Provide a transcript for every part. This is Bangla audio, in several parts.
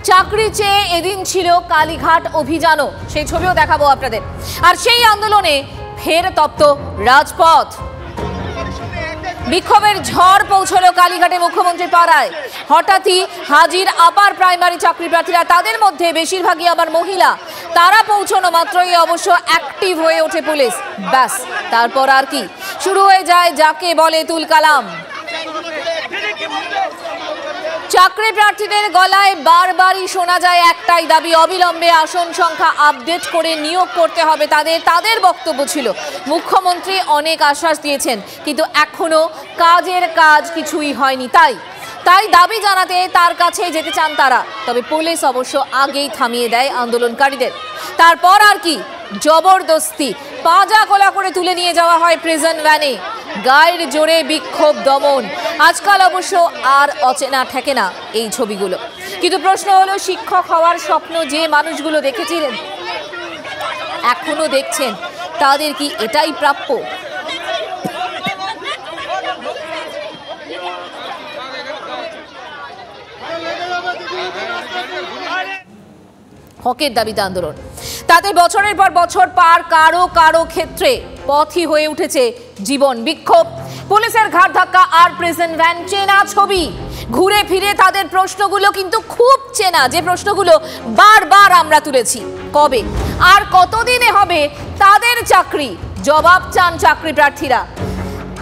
চাকরি চেয়ে এদিন ছিল কালীঘাট অভিযানও, সেই ছবিও দেখাবো আপনাদের। আর সেই আন্দোলনে ফের তপ্ত রাজপথ। বিক্ষোভের ঝড় পৌঁছলো কালীঘাটে মুখ্যমন্ত্রীর পাড়ায়। হঠাৎই হাজির আপার প্রাইমারি চাকরি প্রার্থীরা, তাদের মধ্যে বেশিরভাগই আবার মহিলা। তারা পৌঁছানো মাত্রই অবশ্য অ্যাক্টিভ হয়ে ওঠে পুলিশ। ব্যাস, তারপর আর কি, শুরু হয়ে যায় যাকে বলে তুলকালাম। চাকরি প্রার্থীদের গলায় বারবারই শোনা যায় একটাই দাবি, অবিলম্বে আসন সংখ্যা আপডেট করে নিয়োগ করতে হবে তাদের। তাদের বক্তব্য ছিল মুখ্যমন্ত্রী অনেক আশ্বাস দিয়েছেন, কিন্তু এখনো কাজের কাজ কিছুই হয়নি। তাই দাবি জানাতে তার কাছে যেতে চান তারা। তবে পুলিশ অবশ্য আগেই থামিয়ে দেয় আন্দোলনকারীদের। তারপর আর কি, জবরদস্তি পাজা গলা করে তুলে নিয়ে যাওয়া হয় প্রিজন ভ্যানে। গায়ের জোরে বিক্ষোভ দমন। আজকাল অবশ্য আর অচেনা ঠেকে না এই ছবিগুলো। কিন্তু প্রশ্ন হলো, শিক্ষক হওয়ার স্বপ্ন যে মানুষগুলো দেখেছিলেন, এখনো দেখছেন, তাদের কি এটাই প্রাপ্য? হকের দাবিতে আন্দোলন, তাতে বছরের পর বছর পার, কারো ক্ষেত্রে পথই হয়ে উঠেছে জীবন। বিক্ষোভ, পুলিশের ঘাড় ধাক্কা আর প্রিজন ভ্যান, চেনা ছবি। ঘুরে ফিরে তাদের প্রশ্নগুলো কিন্তু খুব চেনা, যে প্রশ্নগুলো বারবার আমরা তুলেছি। কবে আর কতদিনে হবে তাদের চাকরি? জবাব চান চাকরি প্রার্থীরা।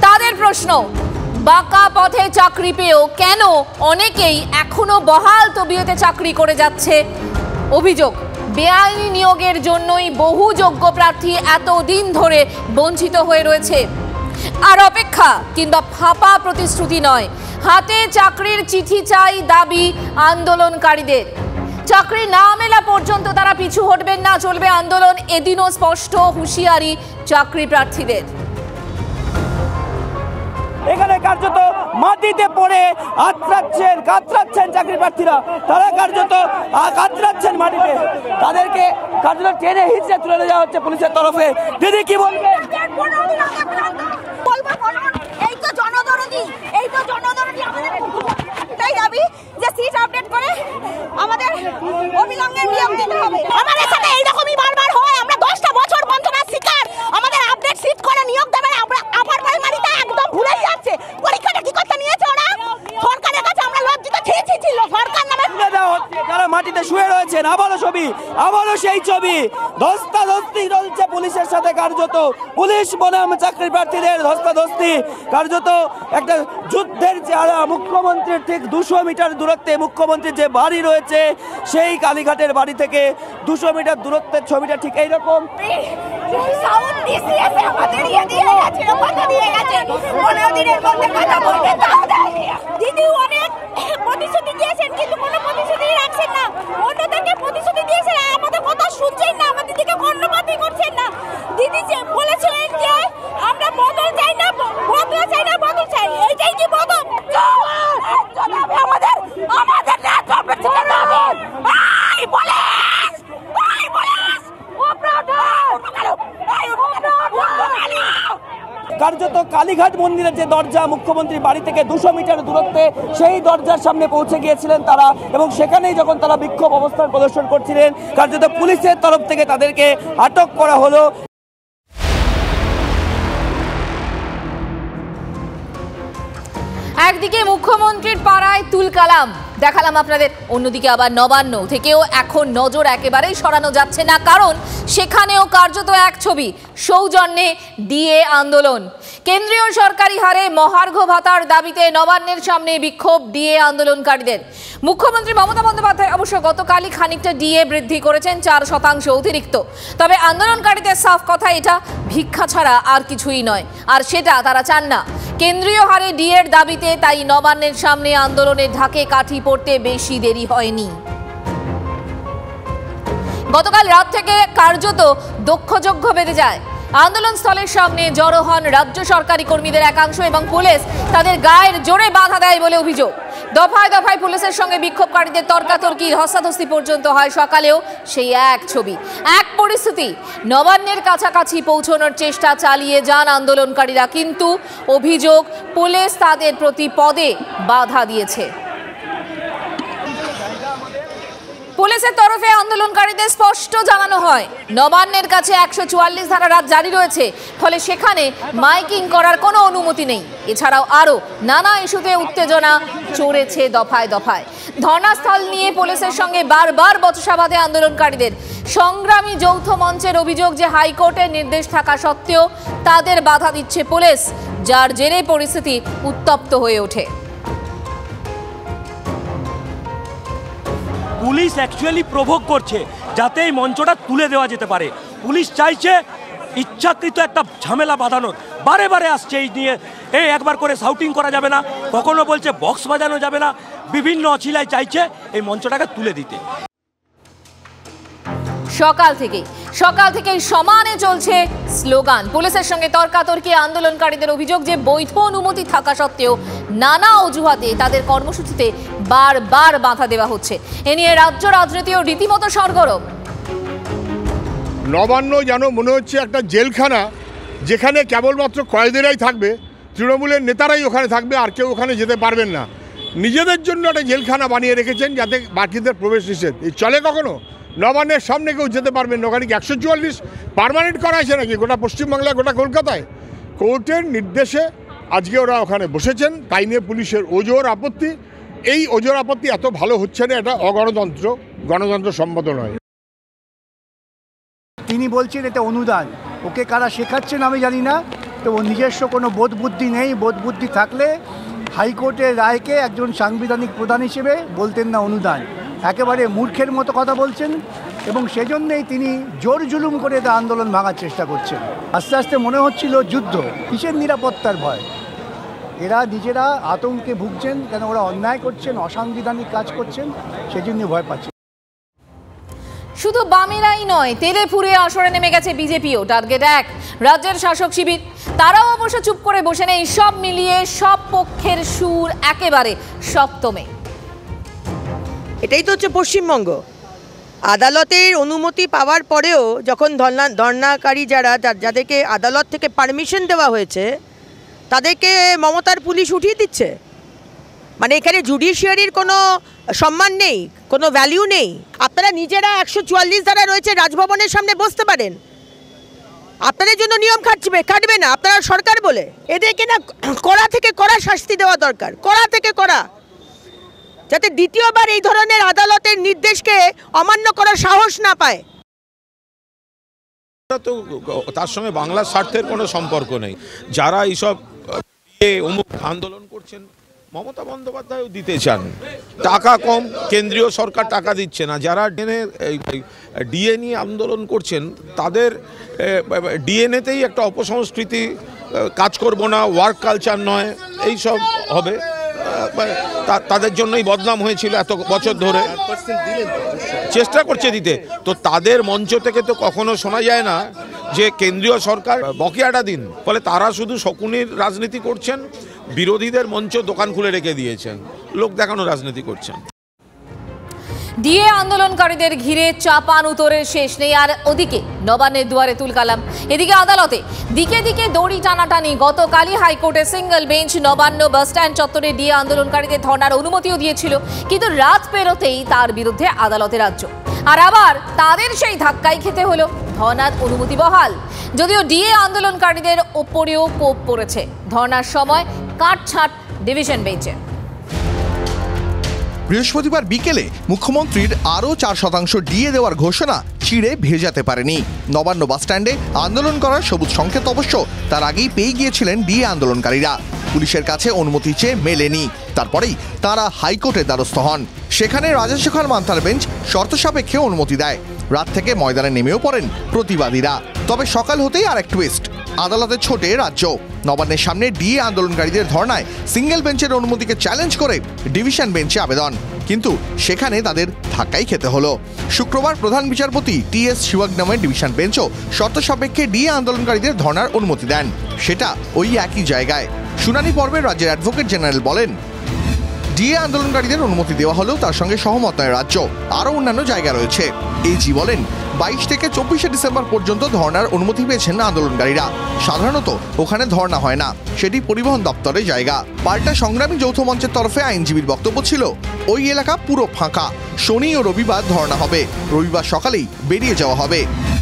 তাদের প্রশ্ন, বাঁকা পথে চাকরি পেয়েও কেন অনেকেই এখনো বহাল তবিয়তে চাকরি করে যাচ্ছে? অভিযোগ, বেআইনি নিয়োগের জন্যই বহু যোগ্য প্রার্থী এতদিন ধরে বঞ্চিত হয়ে রয়েছে। আর অপেক্ষা কিংবা ফাঁপা প্রতিশ্রুতি নয়, হাতে চাকরির চিঠি চাই দাবি আন্দোলনকারীদের। চাকরি না মেলা পর্যন্ত তারা পিছু হটবেন না, চলবে আন্দোলন। এদিনও স্পষ্ট হুঁশিয়ারি চাকরি প্রার্থীদের। এখানে কার্যত মাটিতে পড়ে কাতরাচ্ছেন চাকরি প্রার্থীরা। তারা কার্যত কাতরাচ্ছেন মাটিতে, তাদেরকে কার্যত টেনে হিঁচড়ে তুলে যাওয়া হচ্ছে পুলিশের তরফে। দিদি কি বলবেন? এই তো জনদরদি আমাদের তাই দাবি যে সিট আপডেট করে আমাদের অবিলম্বে নিয়োগ দিতে হবে। আমাদের সাথে এইরকমই বারবার হয়, আমরা 10টা বছর বঞ্চনার শিকার। আমাদের আপডেট সিট করে নিয়োগ দেবে, আমরা আপার প্রাইমারিটা একদম ভুলেই যাচ্ছে। পরীক্ষাটা কি করতে নিয়েছে ওরা? সরকারের কাছে আমরা লজ্জিত ছিল। সরকার নামে যারা মাটিতে শুয়ে রয়েছেন, আবারও সেই ছবি। ধস্তাধস্তি চলছে পুলিশের সাথে, কার্যত পুলিশ বনাম চাকরি প্রার্থীদের ধস্তাধস্তি। কার্যত একটা যুদ্ধের চেহারা। মুখ্যমন্ত্রীর ঠিক 200 মিটার দূরত্বে মুখ্যমন্ত্রীর যে বাড়ি রয়েছে, সেই কালীঘাটের বাড়ি থেকে 200 মিটার দূরত্বের ছবিটা ঠিক এইরকম। দিদি অনেক প্রতিশ্রুতি দিয়েছেন, কিন্তু কোনো প্রতিশ্রুতি রাখছেন না। অন্য থেকে প্রতিশ্রুতি দিয়েছেন, আমাদের কথা শুনছেন না, আমাদের দিকে কর্ণপাতই করছেন না। দিদি যে বলেছিলেন যে আমরা বদল চাই না, বদল চাই, এইটাই কি বদল? আমাদের কার্যত কালীঘাট মন্দিরের যে দরজা, মুখ্যমন্ত্রীর বাড়ি থেকে 200 মিটার দূরত্বে, সেই দরজার সামনে পৌঁছে গিয়েছিলেন তারা। এবং সেখানেই যখন তারা বিক্ষোভ অবস্থান প্রদর্শন করছিলেন, কার্যত পুলিশের তরফ থেকে তাদেরকে আটক করা হলো। একদিকে মুখ্যমন্ত্রীর পাড়ায় তুলকালাম দেখালাম আপনাদের, অন্যদিকে আবার নবান্ন থেকেও এখন নজর একেবারেই সরানো যাচ্ছে না, কারণ সেখানেও কার্যত এক ছবি। সৌজন্যে ডিএ আন্দোলন। কেন্দ্রীয় সরকারি হারে মহার্ঘ ভাতার দাবিতে নবান্নের সামনে বিক্ষোভ ডিএ আন্দোলনকারীদের। মুখ্যমন্ত্রী মমতা বন্দ্যোপাধ্যায় অবশ্য গতকালই খানিকটা ডিএ বৃদ্ধি করেছেন 4% অতিরিক্ত। তবে আন্দোলনকারীদের সাফ কথা, এটা ভিক্ষা ছাড়া আর কিছুই নয়, আর সেটা তারা চান না। কেন্দ্রীয় হারে ডিএর দাবিতে তাই নবান্নের সামনে আন্দোলনের ঢাকে কাঠি পড়তে বেশি দেরি হয়নি। গতকাল রাত থেকে কার্যত দক্ষযজ্ঞ বেঁধে যায়। আন্দোলন স্থলের সামনে জড়ো হন রাজ্য সরকারি কর্মীদের একাংশ এবং পুলিশ তাদের গায়ের জোরে বাধা দেয় বলে অভিযোগ। দফায় দফায় পুলিশের সঙ্গে বিক্ষোভকারীদের তর্কাতর্কি, ধস্তাধস্তি পর্যন্ত হয়। সকালেও সেই এক ছবি, এক পরিস্থিতি। নবান্নের কাছাকাছি পৌঁছানোর চেষ্টা চালিয়ে যান আন্দোলনকারীরা, কিন্তু অভিযোগ পুলিশ তাদের প্রতি পদে বাধা দিয়েছে। পুলিশের তরফে আন্দোলনকারীদের স্পষ্ট জানানো হয় নবান্নের কাছে 144 ধারা রাত জারি রয়েছে, ফলে সেখানে মাইকিং করার কোনো অনুমতি নেই। এছাড়াও আরও নানা ইস্যুতে উত্তেজনা চড়েছে দফায় দফায়। ধর্নাস্থল নিয়ে পুলিশের সঙ্গে বারবার বচসা বাঁধে আন্দোলনকারীদের। সংগ্রামী যৌথ মঞ্চের অভিযোগ যে হাইকোর্টের নির্দেশ থাকা সত্ত্বেও তাদের বাধা দিচ্ছে পুলিশ, যার জেরে পরিস্থিতি উত্তপ্ত হয়ে ওঠে। পুলিশ অ্যাকচুয়ালি প্রভোগ করছে যাতে এই মঞ্চটা তুলে দেওয়া যেতে পারে। পুলিশ চাইছে ইচ্ছাকৃত একটা ঝামেলা বাঁধানোর, বারে বারে আসছে এই নিয়ে। এই একবার করে শাউটিং করা যাবে না, কখনো বলছে বক্স বাজানো যাবে না, বিভিন্ন অছিলায় চাইছে এই মঞ্চটাকে তুলে দিতে। সকাল থেকেই সমানে চলছে স্লোগান। পুলিশের সঙ্গে তর্কাতর্কি। আন্দোলনকারীদের অভিযোগ যে বৈধ অনুমতি থাকা সত্ত্বেও নানা অজুহাতে তাদের কর্মসূচিতে বারবার বাধা দেওয়া হচ্ছে। এ নিয়ে রাজ্য রাজনীতিও রীতিমতো সরগরম। নবান্ন যেন মনে হচ্ছে একটা জেলখানা, যেখানে কেবলমাত্র কয়েদিরাই থাকবে, তৃণমূলের নেতারাই ওখানে থাকবে, আর কেউ ওখানে যেতে পারবেন না। নিজেদের জন্য একটা জেলখানা বানিয়ে রেখেছেন যাতে বাকিদের প্রবেশ নিষেধ। এই চলে কখনো? নবান্নের সামনে কেউ যেতে পারবেন না। ওখানে 144 পার্মানেন্ট করা আছে নাকি গোটা পশ্চিমবাংলায়, গোটা কলকাতায়? কোর্টের নির্দেশে আজকে ওরা ওখানে বসেছেন, তাই নিয়ে পুলিশের ওজোর আপত্তি। এই ওজোর আপত্তি এত ভালো হচ্ছে না, এটা অগণতন্ত্র, গণতন্ত্র সম্মত নয়। তিনি বলছেন এটা অনুদান, ওকে কারা শেখাচ্ছেন আমি জানি না। তো ও নিজস্ব কোনো বোধ বুদ্ধি নেই। বোধ বুদ্ধি থাকলে হাইকোর্টের রায়কে একজন সাংবিধানিক প্রধান হিসেবে বলতেন না অনুদান। একেবারে মূর্খের মতো কথা বলছেন, এবং সেজন্যই তিনি জোর জুলুম করে আন্দোলন ভাঙার চেষ্টা করছেন। আস্তে আস্তে মনে হচ্ছিল যুদ্ধ। কিসের নিরাপত্তার ভয়? এরা নিজেরা আতঙ্কে ভুগছেন, কেন ওরা অন্যায় করছেন, অসাংবিধানিক কাজ করছেন, সেজন্য ভয় পাচ্ছেন। শুধু বামেরাই নয়, তেলেপুরে আসরে নেমে গেছে বিজেপিও। টার্গেট 1 রাজ্যের শাসক শিবির। তারাও অবশ্য চুপ করে বসে নেই। সব মিলিয়ে সব পক্ষের সুর একেবারে সপ্তমে। এটাই তো হচ্ছে পশ্চিমবঙ্গ। আদালতের অনুমতি পাওয়ার পরেও যখন ধর্নাকারী যাদেরকে আদালত থেকে পারমিশন দেওয়া হয়েছে, তাদেরকে মমতার পুলিশ উঠিয়ে দিচ্ছে। মানে এখানে জুডিশিয়ারির কোনো সম্মান নেই, কোনো ভ্যালিউ নেই। আপনারা নিজেরা 144 ধারা রয়েছে, রাজভবনের সামনে বসতে পারেন। আপনাদের জন্য নিয়ম কাটবে না, আপনারা সরকার বলে। এদেরকে না কড়া থেকে কড়া শাস্তি দেওয়া দরকার, কড়া থেকে কড়া, যাতে দ্বিতীয়বার এই ধরনের আদালতের নির্দেশকে অমান্য করার সাহস না পায়। তো তার সঙ্গে বাংলার স্বার্থের কোনো সম্পর্ক নেই। যারা এইসব আন্দোলন করছেন, মমতা বন্দ্যোপাধ্যায়ও দিতে চান, টাকা কম, কেন্দ্রীয় সরকার টাকা দিচ্ছে না। যারা ডিএ নিয়ে আন্দোলন করছেন, তাদের ডিএনএতেই একটা অপসংস্কৃতি, কাজ করব না, ওয়ার্ক কালচার নয়, এই সব হবে। তাদের জন্যই বদনাম হয়েছিল এত বছর ধরে, চেষ্টা করছে দিতে। তো তাদের মঞ্চ থেকে তো কখনো শোনা যায় না যে কেন্দ্রীয় সরকার বকেয়াটা দিন। ফলে তারা শুধু শকুনির রাজনীতি করছেন, বিরোধীদের মঞ্চ দোকান খুলে রেখে দিয়েছেন, লোক দেখানো রাজনীতি করছেন। ডিএ আন্দোলনকারীদের ঘিরে চাপান উত্তরের শেষ নেই। আর ওদিকে নবান্নের দুয়ারে তুলকালাম, এদিকে আদালতে দিকে দিকে দড়ি টানাটানি। গতকালই হাইকোর্টের সিঙ্গেল বেঞ্চ নবান্ন বাসস্ট্যান্ড চত্বরে ডিএ আন্দোলনকারীদের ধর্নার অনুমতিও দিয়েছিল, কিন্তু রাত পেরোতেই তার বিরুদ্ধে আদালতে রাজ্য। আর আবার তাদের সেই ধাক্কাই খেতে হলো, ধর্নার অনুমতি বহাল। যদিও ডিএ আন্দোলনকারীদের ওপরেও কোপ পড়েছে। ধর্নার সময় কাটছাঁট ডিভিশন বেঞ্চে। বৃহস্পতিবার বিকেলে মুখ্যমন্ত্রীর আরও 4% ডিএ দেওয়ার ঘোষণা চিড়ে ভেজাতে পারেনি। নবান্ন বাসস্ট্যান্ডে আন্দোলন করার সবুজ সংকেত অবশ্য তার আগেই পেয়ে গিয়েছিলেন ডিএ আন্দোলনকারীরা। পুলিশের কাছে অনুমতি চেয়ে মেলেনি। তারপরেই তারা হাইকোর্টের দ্বারস্থ হন। সেখানে রাজশেখর মান্থার বেঞ্চ শর্ত সাপেক্ষে অনুমতি দেয়। রাত থেকে ময়দানে নেমেও পড়েন প্রতিবাদীরা। তবে সকাল হতেই আর এক টুইস্ট, আদালতে ছোটে রাজ্য। নবান্নের সামনে ডিএ আন্দোলনকারীদের ধর্নায় সিঙ্গেল বেঞ্চের অনুমতিকে চ্যালেঞ্জ করে ডিভিশন বেঞ্চে আবেদন, কিন্তু সেখানে তাদের ধাক্কাই খেতে হলো। শুক্রবার প্রধান বিচারপতি টিএস শিবাগনামের ডিভিশন বেঞ্চও শর্ত সাপেক্ষে ডিএ আন্দোলনকারীদের ধর্নার অনুমতি দেন, সেটা ওই একই জায়গায়। শুনানি পর্বে রাজ্যের অ্যাডভোকেট জেনারেল বলেন, ডিএ আন্দোলনকারীদের অনুমতি দেওয়া হলেও তার সঙ্গে সহমত নয় রাজ্য। আরও অন্যান্য জায়গা রয়েছে। এজি বলেন 22 থেকে 24শে ডিসেম্বর পর্যন্ত ধর্নার অনুমতি পেয়েছেন আন্দোলনকারীরা। সাধারণত ওখানে ধর্না হয় না, সেটি পরিবহন দপ্তরের জায়গা। পাল্টা সংগ্রামী যৌথ মঞ্চের তরফে আইনজীবীর বক্তব্য ছিল ওই এলাকা পুরো ফাঁকা, শনি ও রবিবার ধর্না হবে, রবিবার সকালেই বেরিয়ে যাওয়া হবে।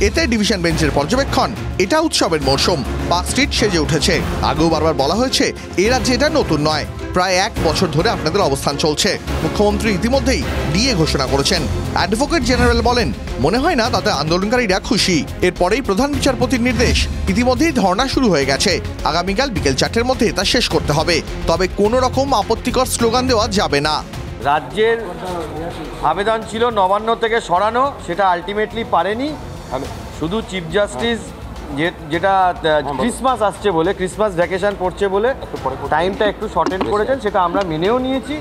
এতে ডিভিশন বেঞ্চের পর্যবেক্ষণ, এটা উৎসবের মরশুম, পার্ক স্ট্রিট সেজে উঠেছে। আগেও বারবার বলা হয়েছে এ রাজ্যে এটা নতুন নয়, প্রায় 1 বছর ধরে আপনাদের অবস্থান চলছে। মুখ্যমন্ত্রী ইতিমধ্যেই ডিএ ঘোষণা করেছেন। অ্যাডভোকেট জেনারেল বলেন মনে হয় না তাতে আন্দোলনকারীরা খুশি। এরপরেই প্রধান বিচারপতির নির্দেশ, ইতিমধ্যেই ধর্না শুরু হয়ে গেছে, আগামীকাল বিকেল 4টের মধ্যে তা শেষ করতে হবে। তবে কোনো রকম আপত্তিকর স্লোগান দেওয়া যাবে না। রাজ্যের আবেদন ছিল নবান্ন থেকে সরানো, সেটা আলটিমেটলি পারেনি। শুধু চিফ জাস্টিস যেটা ক্রিসমাস আসছে বলে, ক্রিসমাস ভ্যাকেশন পড়ছে বলে টাইমটা একটু শর্টেন করেছেন, সেটা আমরা মেনেও নিয়েছি।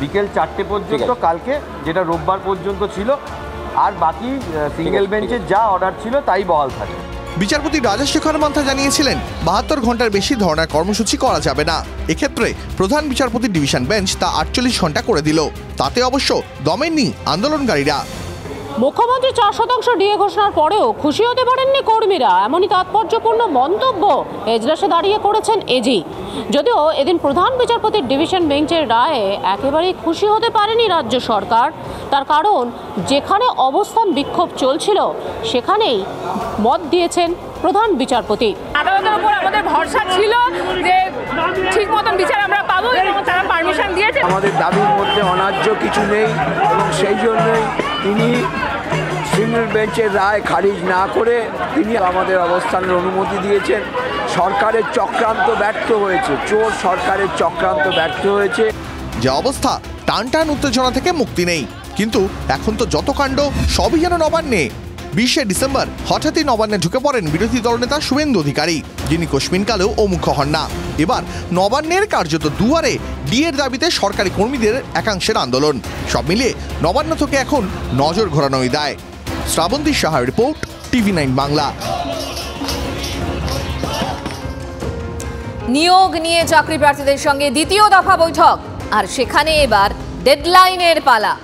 বিকেল 4টে পর্যন্ত কালকে, যেটা রোববার পর্যন্ত ছিল, আর বাকি সিঙ্গেল বেঞ্চের যা অর্ডার ছিল তাই বহাল থাকে। বিচারপতি রাজশেখর মান্থা জানিয়েছিলেন 72 ঘন্টার বেশি ধর্নার কর্মসূচি করা যাবে না। এক্ষেত্রে প্রধান বিচারপতির ডিভিশন বেঞ্চ তা 48 ঘন্টা করে দিল। তাতে অবশ্য দমেননি আন্দোলনকারীরা। মুখ্যমন্ত্রী 4% ডিএ ঘোষণার পরেও খুশি হতে পারেননি কর্মীরা, এমনই তাৎপর্যপূর্ণ মন্তব্য এজলাসে দাঁড়িয়ে করেছেন এজি। যদিও এদিন প্রধান বিচারপতির ডিভিশন বেঞ্চের রায়ে একেবারেই খুশি হতে পারেনি রাজ্য সরকার। তার কারণ, যেখানে অবস্থান বিক্ষোভ চলছিল সেখানেই মত দিয়েছেন প্রধান বিচারপতি। আদালতের উপর আমাদের ভরসা ছিল যে ঠিক মতন বিচার আমরা পাবো এবং তারা পারমিশন দিয়েছে। আমাদের দাবির মধ্যে অন্যায্য কিছু নেই এবং সেই জন্যই তিনি সিঙ্গেল বেঞ্চের রায় খারিজ না করে তিনি আমাদের অবস্থানের অনুমতি দিয়েছেন। সরকারের চক্রান্ত ব্যর্থ হয়েছে, চোর সরকারের চক্রান্ত ব্যর্থ হয়েছে। যে অবস্থা, টান টান উত্তেজনা থেকে মুক্তি নেই। কিন্তু এখন তো যত কাণ্ড সবই যেন নবান্নে। 20শে ডিসেম্বর হঠাৎই নবান্নে ঢুকে পড়েন বিরোধী দলনেতা শুভেন্দু অধিকারী, যিনি কোশ্মিনকালেও অমুখ্য হন না। এবার নবান্নের কার্যত দুয়ারে ডিএর দাবিতে সরকারি কর্মীদের একাংশের আন্দোলন। সব মিলিয়ে নবান্ন থেকে এখন নজর ঘোরানোই দায়। শ্রাবন্তী সাহার রিপোর্ট, TV9 বাংলা। নিয়োগ নিয়ে চাকরি প্রার্থীদের সঙ্গে দ্বিতীয় দফা বৈঠক, আর সেখানে এবার ডেডলাইনের পালা।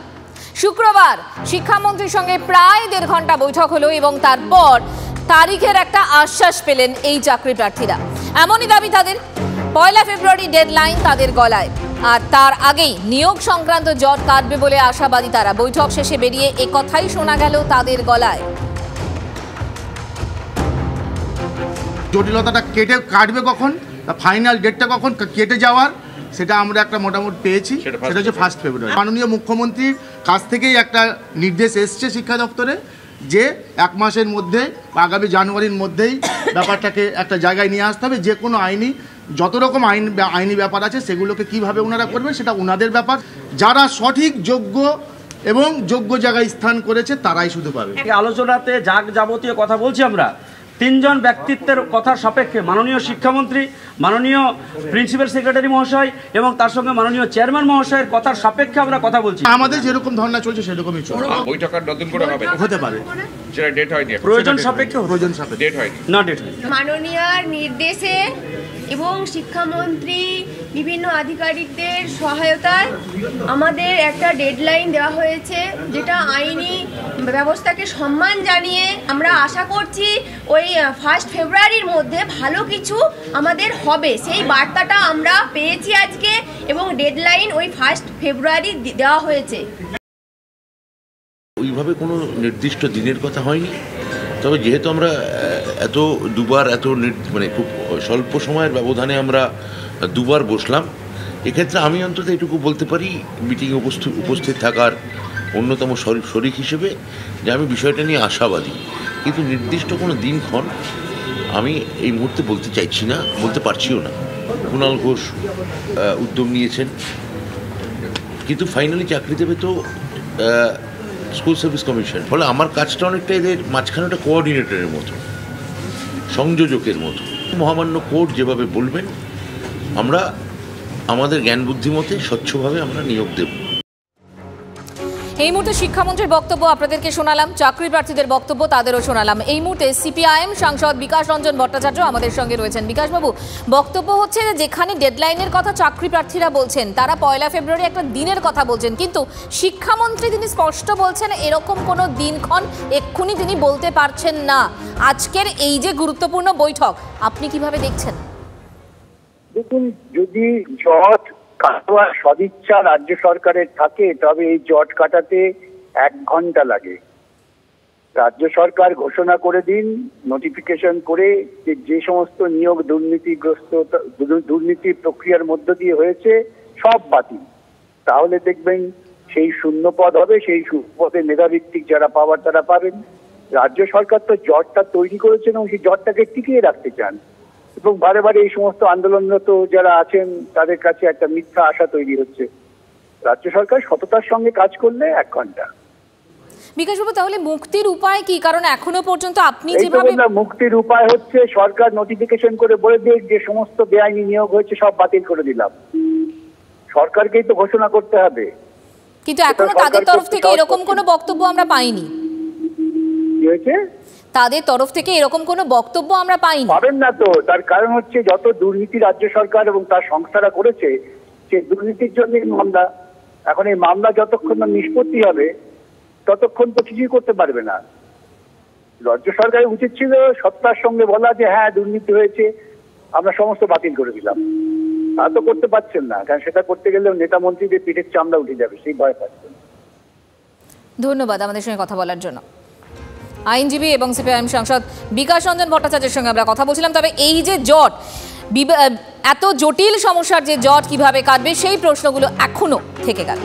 শুক্রবার শিক্ষামন্ত্রীর সঙ্গে প্রায় 1.5 ঘন্টা বৈঠক হলো এবং তারপর তারিখের একটা আশ্বাস পেলেন এই চাকরি প্রার্থীরা। এমনই দাবি তাদের। 1 ফেব্রুয়ারি ডেডলাইন তাদের গলায়, আর তার আগেই নিয়োগ সংক্রান্ত জট কাটবে বলে আশাবাদী তারা। বৈঠক শেষে বেরিয়ে একথাই শোনা গেল তাদের গলায়। জটিলতাটা কাটবে কখন, ফাইনাল ডেটটা কখন কেটে যাওয়ার, সেটা আমরা একটা মোটামুটি পেয়েছি। সেটা হচ্ছে 1 ফেব্রুয়ারি। মাননীয় মুখ্যমন্ত্রীর কাছ থেকেই একটা নির্দেশ এসছে শিক্ষা দপ্তরে যে 1 মাসের মধ্যে, আগামী জানুয়ারির মধ্যেই ব্যাপারটাকে একটা জায়গায় নিয়ে আসতে হবে। যে কোনো যত রকম আইনি ব্যাপার আছে সেগুলোকে কিভাবে ওনারা করবেন সেটা ওনাদের ব্যাপার। যারা সঠিক যোগ্য এবং যোগ্য জায়গায় স্থান করেছে তারাই শুধু পাবে। আলোচনাতে যাবতীয় কথা বলছি আমরা 3 জন ব্যক্তিত্বের কথার সাপেক্ষে মাননীয় শিক্ষামন্ত্রী, মাননীয় প্রিন্সিপাল সেক্রেটারি মহাশয় এবং তার সঙ্গে মাননীয় চেয়ারম্যান মহাশয়ের কথার সাপেক্ষে আমরা কথা বলছি। আমাদের যেরকম ধর্ণা চলছে সেরকমই চলবে। বৈঠক আর নতুন করে হবে, হতে পারে, সেটা ডেট হয়নি, প্রয়োজন সাপেক্ষে ডেট হয়নি, না ডেট হয়নি। মাননীয় নির্দেশে এবং শিক্ষামন্ত্রী বিভিন্ন আধিকারিকদের সহায়তায় আমাদের একটা ডেডলাইন দেওয়া হয়েছে, যেটা আইনি ব্যবস্থাকে সম্মান জানিয়ে আমরা আশা করছি ওই 1 ফেব্রুয়ারির মধ্যে ভালো কিছু আমাদের হবে। সেই বার্তাটা আমরা পেয়েছি আজকে এবং ডেডলাইন ওই 1 ফেব্রুয়ারি দেওয়া হয়েছে। ওইভাবে কোনো নির্দিষ্ট দিনের কথা হয়নি, তবে যেহেতু আমরা দুবার মানে খুব স্বল্প সময়ের ব্যবধানে আমরা দুবার বসলাম, এক্ষেত্রে আমি অন্তত এটুকু বলতে পারি মিটিংয়ে উপস্থিত থাকার অন্যতম শরিক হিসেবে যে আমি বিষয়টা নিয়ে আশাবাদী। কিন্তু নির্দিষ্ট কোনো দিনক্ষণ আমি এই মুহূর্তে বলতে চাইছি না, বলতে পারছিও না। কুণাল ঘোষ উদ্যোগ নিয়েছেন, কিন্তু ফাইনালি চাকরি দেবে তো স্কুল সার্ভিস কমিশন। ফলে আমার কাজটা অনেকটা এদের মাঝখানে একটা কোঅর্ডিনেটরের মতো, সংযোজকের মতো। মহামান্য কোর্ট যেভাবে বলবেন আমরা আমাদের জ্ঞান বুদ্ধি মতে স্বচ্ছভাবে আমরা নিয়োগ দেব। এই মুহূর্তে শিক্ষামন্ত্রীর বক্তব্য আপনাদেরকে শোনালাম, চাকরি প্রার্থীদের বক্তব্য তাদেরও শোনালাম। এই মুহূর্তে সিপিআইএম সাংসদ বিকাশ রঞ্জন ভট্টাচার্য আমাদের সঙ্গে রয়েছেন। বিকাশবাবু, বক্তব্য হচ্ছে যে যেখানে ডেডলাইনের কথা চাকরি প্রার্থীরা বলছেন, তারা 1 ফেব্রুয়ারি একটা দিনের কথা বলছেন, কিন্তু শিক্ষামন্ত্রী তিনি স্পষ্ট বলছেন এরকম কোনো দিনক্ষণ এক্ষুনি তিনি বলতে পারছেন না। আজকের এই যে গুরুত্বপূর্ণ বৈঠক আপনি কিভাবে দেখছেন? দেখুন, যদি জট কাটার সদিচ্ছা রাজ্য সরকারের থাকে তবে এই জট কাটাতে 1 ঘন্টা লাগে। রাজ্য সরকার ঘোষণা করে দিন, নোটিফিকেশন করে যে সমস্ত নিয়োগ দুর্নীতি প্রক্রিয়ার মধ্য দিয়ে হয়েছে সব বাতিল। তাহলে দেখবেন সেই শূন্য পদ হবে, সেই পদে মেধাভিত্তিক যারা পাওয়ার তারা পাবেন। রাজ্য সরকার তো জটটা তৈরি করেছেন এবং সেই জটটাকে টিকিয়ে রাখতে চান, এবং বারে বারে এই সমস্ত আন্দোলনরত যারা আছেন তাদের কাছে একটা মিথ্যা আশা তৈরি হচ্ছে। রাজ্য সরকার সততার সঙ্গে কাজ করলে 1 ঘন্টা। বিকাশবাবু, তাহলে মুক্তির উপায় কি? কারণ এখনো পর্যন্ত আপনি যেভাবে মুক্তির উপায় হচ্ছে সরকার নোটিফিকেশন করে বলে দিয়ে যে সমস্ত বেআইনি নিয়োগ হয়েছে সব বাতিল করে দিলাম। সরকারকেই তো ঘোষণা করতে হবে, কিন্তু এখনো তাদের তরফ থেকে এরকম কোনো বক্তব্য আমরা পাইনি। কি হয়েছে? তাদের তরফ থেকে এরকম কোনো বক্তব্য আমরা পাইনি। পাবেন না তো, তার কারণ হচ্ছে যত দুর্নীতি রাজ্য সরকার এবং তার সংস্থারা করেছে সেই দুর্নীতির জন্য মামলা। এখন এই মামলা যতক্ষণ না নিষ্পত্তি হবে ততক্ষণ তো কিছুই করতে পারবে না। রাজ্য সরকারের উচিত ছিল সত্তার সঙ্গে বলা যে হ্যাঁ দুর্নীতি হয়েছে, আমরা সমস্ত বাতিল করে দিলাম। তা তো করতে পারছেন না, কারণ সেটা করতে গেলে নেতা মন্ত্রীদের পিঠের চামড়া উঠে যাবে, সেই ভয় পাচ্ছেন। ধন্যবাদ আমাদের সঙ্গে কথা বলার জন্য। আইনজীবী এবং সিপিআইএম সাংসদ বিকাশ রঞ্জন ভট্টাচার্যের সঙ্গে আমরা কথা বলছিলাম। তবে এই যে জট, এত জটিল সমস্যার যে জট কিভাবে কাটবে সেই প্রশ্নগুলো এখনো থেকে গেল।